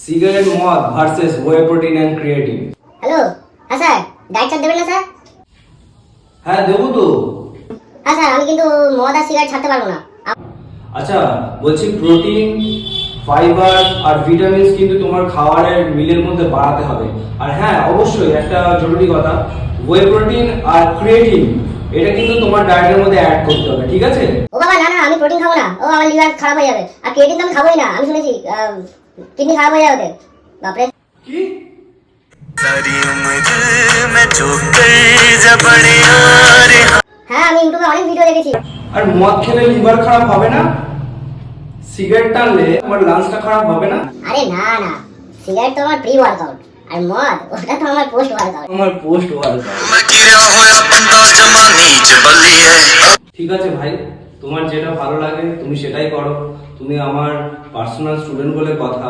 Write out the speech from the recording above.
Cigarette মদ versus whey protein and creatine. Hello, হ্যাঁ sir, diet chart দেবেন না স্যার? হ্যাঁ দেবো তো। হ্যাঁ স্যার, আমি কিন্তু মদ আর সিগারেট ছাড়তে পারবো না। আচ্ছা বলছি, প্রোটিন, ফাইবার আর ভিটামিনস কিন্তু তোমার খাবারের মিলের মধ্যে বাড়াতে হবে। আর হ্যাঁ অবশ্যই একটা জরুরি কথা, ওয়ে প্রোটিন আর ক্রিয়েটিন এটা কিন্তু তোমার ডায়েটের মধ্যে অ্যাড করতে হবে, ঠিক আছে? ও বাবা, না না, আমি প্রোটিন খাবো না, ও আমার লিভার খারাপ হয়ে যাবে। আর ক্রিয়েটিন তো আমি খাবোই না, আমি শুনেছি কিডনি খারাপ হয়ে যাবে। বাপরে, কি? सारी उम्र मैं जो कर जा बड़े यार। হ্যাঁ আমি ইউটিউবে অনেক ভিডিও দেখেছি। আর মদ খেলে লিভার খারাপ হবে না, সিগারেট টানলে তোমার লাংসটা খারাপ হবে না। আরে না না, সিগারেট তো আমার প্রি ওয়ার্কআউট, আর মদ ওটা তো আমার পোস্ট ওয়ার্কআউট। আমার পোস্ট ওয়ার্কআউট। मैं गिरा होया बंदा जमा नीच बली है। ঠিক আছে ভাই, তোমার যেটা ভালো লাগে তুমি সেটাই করো। তুমি আমার পার্সোনাল স্টুডেন্ট বলে কথা।